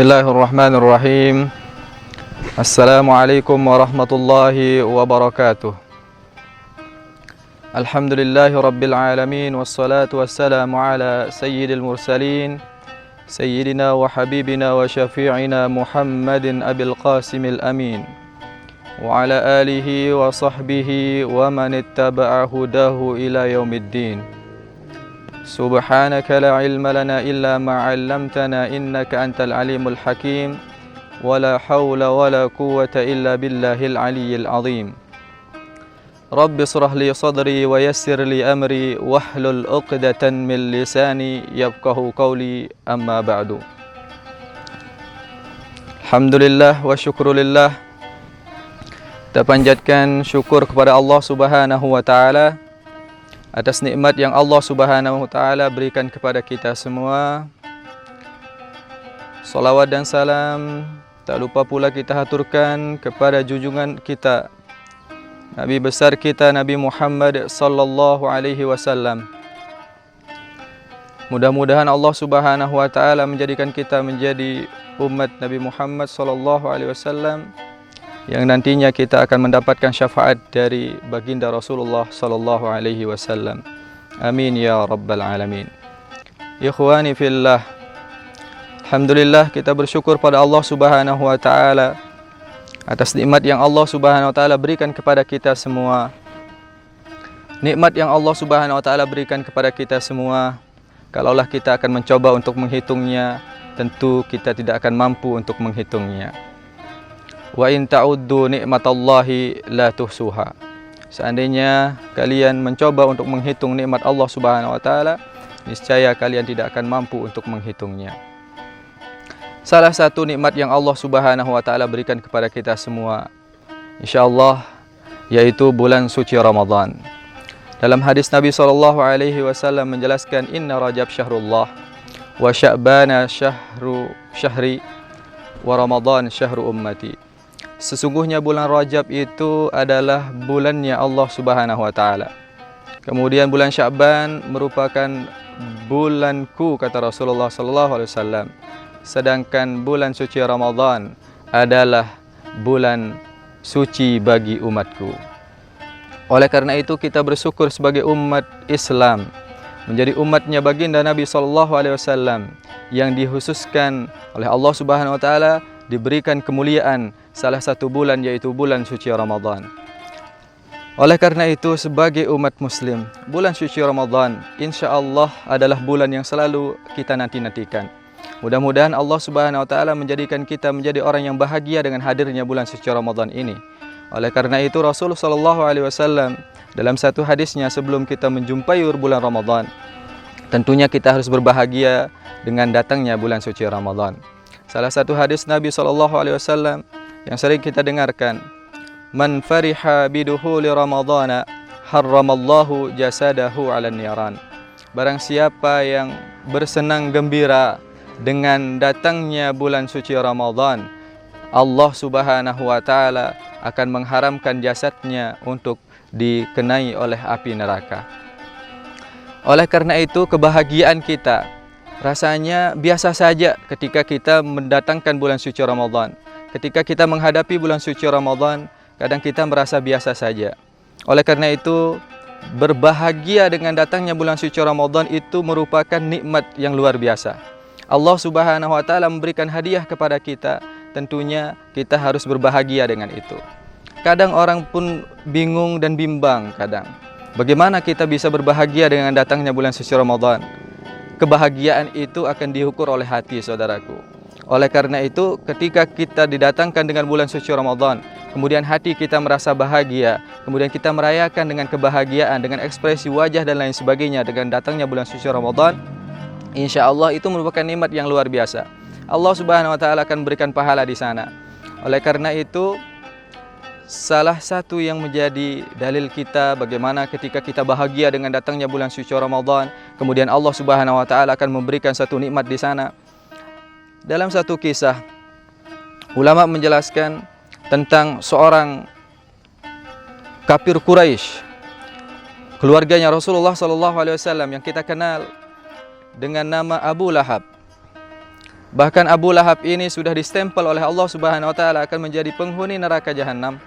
Bismillahirrahmanirrahim. Assalamualaikum warahmatullahi wabarakatuh. Alhamdulillahi rabbil alamin. Wassalatu wassalamu ala sayyidil mursalin Sayyidina wa habibina wa syafi'ina Muhammadin abil qasimil amin, wa ala alihi wa sahbihi wa man ittaba'a hudahu ila yaumiddin. Subhanaka la ilma lana illa ma 'allamtana innaka antal alimul hakim, wala haula wala quwwata illa billahil aliyyil azim. Rabbi shrah li sadri wa yassir li amri wahlul 'uqdatan min lisani yafqahu qawli, amma ba'du. Alhamdulillah wa syukrulillah. Kita panjatkan syukur kepada Allah Subhanahu wa taala atas nikmat yang Allah Subhanahu wa taala berikan kepada kita semua. Salawat dan salam tak lupa pula kita haturkan kepada junjungan kita, Nabi besar kita, Nabi Muhammad sallallahu alaihi wasallam. Mudah-mudahan Allah Subhanahu wa taala menjadikan kita menjadi umat Nabi Muhammad sallallahu alaihi wasallam yang nantinya kita akan mendapatkan syafaat dari baginda Rasulullah sallallahu alaihi wasallam. Amin ya rabbal alamin. Ikhwani fillah, alhamdulillah kita bersyukur pada Allah Subhanahu wa taala atas nikmat yang Allah Subhanahu wa taala berikan kepada kita semua. Nikmat yang Allah Subhanahu wa taala berikan kepada kita semua, kalaulah kita akan mencoba untuk menghitungnya, tentu kita tidak akan mampu untuk menghitungnya. Wa in ta'uddu ni'matallahi la tuhsuha. Seandainya kalian mencoba untuk menghitung nikmat Allah Subhanahu wa taala, niscaya kalian tidak akan mampu untuk menghitungnya. Salah satu nikmat yang Allah Subhanahu wa taala berikan kepada kita semua, insyaallah, yaitu bulan suci Ramadan. Dalam hadis Nabi sallallahu alaihi wasallam menjelaskan, inna Rajab syahrullah wa Sya'bana syahri wa Ramadan syahru ummati. Sesungguhnya bulan Rajab itu adalah bulannya Allah Subhanahu wa taala. Kemudian bulan Sya'ban merupakan bulanku, kata Rasulullah sallallahu alaihi wasallam. Sedangkan bulan suci Ramadan adalah bulan suci bagi umatku. Oleh karena itu kita bersyukur sebagai umat Islam menjadi umatnya baginda Nabi sallallahu alaihi wasallam yang dikhususkan oleh Allah Subhanahu wa taala diberikan kemuliaan salah satu bulan, yaitu bulan suci Ramadan. Oleh karena itu sebagai umat muslim, bulan suci Ramadan insyaallah adalah bulan yang selalu kita nanti-nantikan. Mudah-mudahan Allah Subhanahu wa taala menjadikan kita menjadi orang yang bahagia dengan hadirnya bulan suci Ramadan ini. Oleh karena itu Rasulullah sallallahu alaihi wasallam dalam satu hadisnya, sebelum kita menjumpai bulan Ramadan, tentunya kita harus berbahagia dengan datangnya bulan suci Ramadan. Salah satu hadis Nabi SAW yang sering kita dengarkan, man fariha biduhuli ramadhana harramallahu jasadahu 'alan niran. Barang siapa yang bersenang gembira dengan datangnya bulan suci Ramadan, Allah Subhanahu wa taala akan mengharamkan jasadnya untuk dikenai oleh api neraka. Oleh karena itu kebahagiaan kita rasanya biasa saja ketika kita mendatangkan bulan suci Ramadan. Ketika kita menghadapi bulan suci Ramadan, kadang kita merasa biasa saja. Oleh karena itu, berbahagia dengan datangnya bulan suci Ramadan itu merupakan nikmat yang luar biasa. Allah Subhanahu wa taala memberikan hadiah kepada kita, tentunya kita harus berbahagia dengan itu. Kadang orang pun bingung dan bimbang kadang. Bagaimana kita bisa berbahagia dengan datangnya bulan suci Ramadan? Kebahagiaan itu akan diukur oleh hati, saudaraku. Oleh karena itu, ketika kita didatangkan dengan bulan suci Ramadan, kemudian hati kita merasa bahagia, kemudian kita merayakan dengan kebahagiaan, dengan ekspresi wajah dan lain sebagainya dengan datangnya bulan suci Ramadan, insya Allah itu merupakan nikmat yang luar biasa. Allah Subhanahu wa taala akan berikan pahala di sana. Oleh karena itu, salah satu yang menjadi dalil kita bagaimana ketika kita bahagia dengan datangnya bulan suci Ramadan, kemudian Allah Subhanahu wa taala akan memberikan satu nikmat di sana. Dalam satu kisah, ulama menjelaskan tentang seorang kafir Quraisy, keluarganya Rasulullah sallallahu alaihi wasallam yang kita kenal dengan nama Abu Lahab. Bahkan Abu Lahab ini sudah distempel oleh Allah Subhanahu wa taala akan menjadi penghuni neraka jahanam.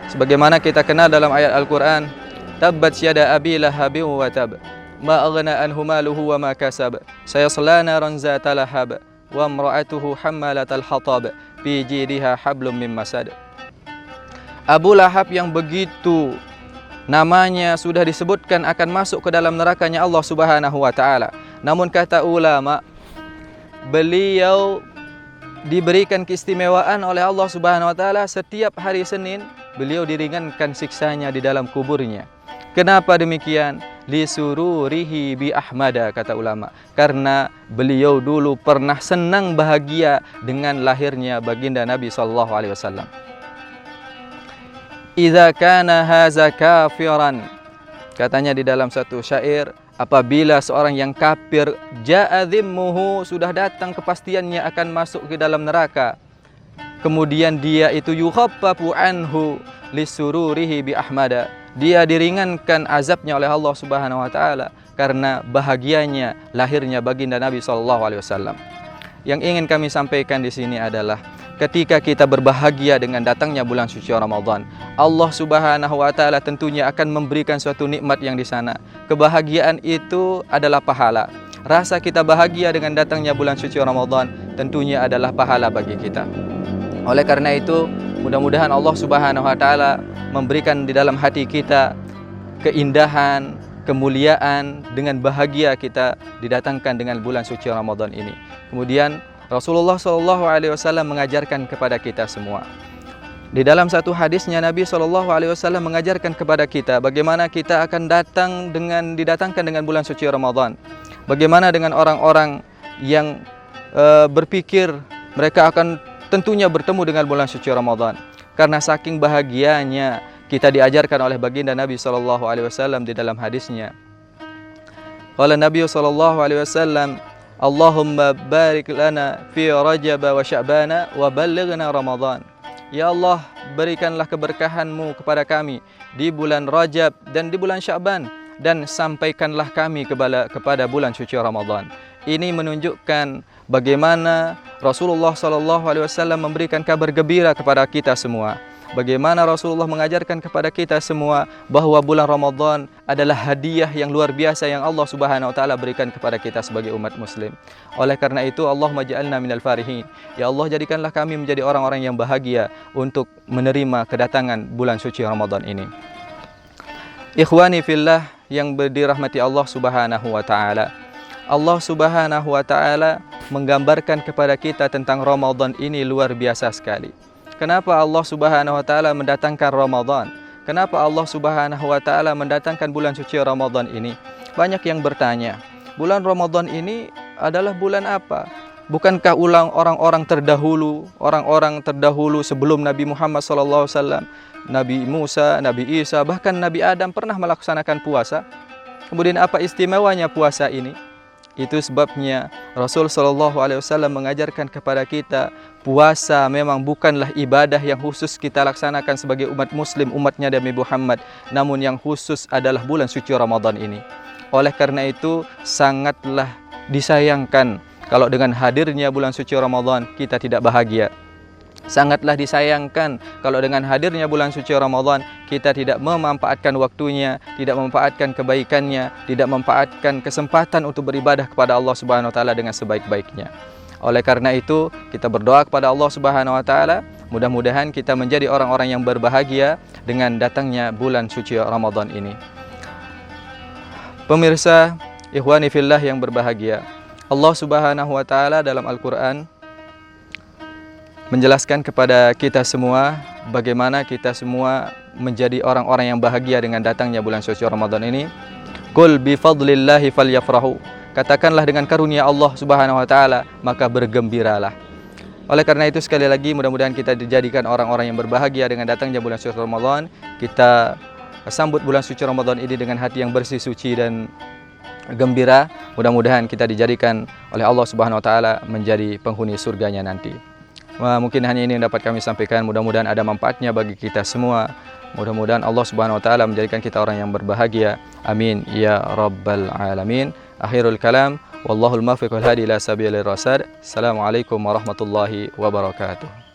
Sebagaimana kita kenal dalam ayat Al-Qur'an, tabbat yada abi lahabin wa tab, ma aghna anhu maluhu wa ma kasab, sayasla naran zata lahab, wa imra'atuhu hammalatal hatab, fi jidha hablum min masad. Abu Lahab yang begitu namanya sudah disebutkan akan masuk ke dalam nerakanya Allah Subhanahu wa taala. Namun kata ulama, beliau diberikan keistimewaan oleh Allah Subhanahu wa taala, setiap hari Senin beliau diringankan siksanya di dalam kuburnya. Kenapa demikian? Lisururihi bi Ahmada, kata ulama. Karena beliau dulu pernah senang bahagia dengan lahirnya baginda Nabi sallallahu alaihi wasallam. Idza kana haza kafiran, katanya di dalam satu syair, apabila seorang yang kafir jaa dhimmuhu, sudah datang kepastiannya akan masuk ke dalam neraka, kemudian dia itu yukhaffafu anhu lisururihi bi ahmada, dia diringankan azabnya oleh Allah Subhanahu wa taala karena bahagianya lahirnya baginda Nabi sallallahu alaihi wasallam. Yang ingin kami sampaikan di sini adalah ketika kita berbahagia dengan datangnya bulan suci Ramadan, Allah Subhanahu wa taala tentunya akan memberikan suatu nikmat yang di sana. Kebahagiaan itu adalah pahala. Rasa kita bahagia dengan datangnya bulan suci Ramadan tentunya adalah pahala bagi kita. Oleh karena itu, mudah-mudahan Allah Subhanahu wa taala memberikan di dalam hati kita keindahan, kemuliaan, dengan bahagia kita didatangkan dengan bulan suci Ramadan ini. Kemudian Rasulullah SAW mengajarkan kepada kita semua. Di dalam satu hadisnya Nabi SAW mengajarkan kepada kita bagaimana kita akan didatangkan dengan bulan suci Ramadan. Bagaimana dengan orang-orang yang berpikir mereka akan tentunya bertemu dengan bulan suci Ramadan. Karena saking bahagianya kita diajarkan oleh baginda Nabi SAW di dalam hadisnya. Qala Nabi SAW, Allahumma barik lana fi Rajab wa Sya'bana wa ballighna Ramadan. Ya Allah, berikanlah keberkahan-Mu kepada kami di bulan Rajab dan di bulan Sya'ban, dan sampaikanlah kami kepada bulan suci Ramadan. Ini menunjukkan bagaimana Rasulullah SAW memberikan kabar gembira kepada kita semua. Bagaimana Rasulullah mengajarkan kepada kita semua bahwa bulan Ramadan adalah hadiah yang luar biasa yang Allah Subhanahu wa taala berikan kepada kita sebagai umat muslim. Oleh karena itu, Allahumma ja'alna minal farihin. Ya Allah, jadikanlah kami menjadi orang-orang yang bahagia untuk menerima kedatangan bulan suci Ramadan ini. Ikhwani fillah yang dirahmati Allah Subhanahu wa taala. Allah Subhanahu wa taala menggambarkan kepada kita tentang Ramadan ini luar biasa sekali. Kenapa Allah Subhanahu wa taala mendatangkan Ramadan? Kenapa Allah Subhanahu wa taala mendatangkan bulan suci Ramadan ini? Banyak yang bertanya, bulan Ramadan ini adalah bulan apa? Bukankah orang-orang terdahulu sebelum Nabi Muhammad SAW, Nabi Musa, Nabi Isa, bahkan Nabi Adam pernah melaksanakan puasa? Kemudian apa istimewanya puasa ini? Itu sebabnya Rasul SAW mengajarkan kepada kita, puasa memang bukanlah ibadah yang khusus kita laksanakan sebagai umat muslim, umatnya Nabi Muhammad, namun yang khusus adalah bulan suci Ramadan ini. Oleh karena itu sangatlah disayangkan kalau dengan hadirnya bulan suci Ramadan kita tidak bahagia. Sangatlah disayangkan kalau dengan hadirnya bulan suci Ramadan kita tidak memanfaatkan waktunya, tidak memanfaatkan kebaikannya, tidak memanfaatkan kesempatan untuk beribadah kepada Allah Subhanahu wa taala dengan sebaik-baiknya. Oleh karena itu, kita berdoa kepada Allah Subhanahu wa taala, mudah-mudahan kita menjadi orang-orang yang berbahagia dengan datangnya bulan suci Ramadan ini. Pemirsa, ikhwani fillah yang berbahagia, Allah Subhanahu wa taala dalam Al-Qur'an menjelaskan kepada kita semua bagaimana kita semua menjadi orang-orang yang bahagia dengan datangnya bulan suci Ramadan ini. Qul bi fadlillahi falyafrahu. Katakanlah dengan karunia Allah Subhanahu wa taala maka bergembiralah. Oleh karena itu sekali lagi mudah-mudahan kita dijadikan orang-orang yang berbahagia dengan datangnya bulan suci Ramadan. Kita sambut bulan suci Ramadan ini dengan hati yang bersih, suci dan gembira. Mudah-mudahan kita dijadikan oleh Allah Subhanahu wa taala menjadi penghuni surganya nanti. Mungkin hanya ini yang dapat kami sampaikan. Mudah-mudahan ada manfaatnya bagi kita semua. Mudah-mudahan Allah Subhanahu wa taala menjadikan kita orang yang berbahagia. Amin ya rabbal alamin. Akhirul kalam. Wallahul muwaffiq wal hadi ila sabilir rasyad. Assalamualaikum warahmatullahi wabarakatuh.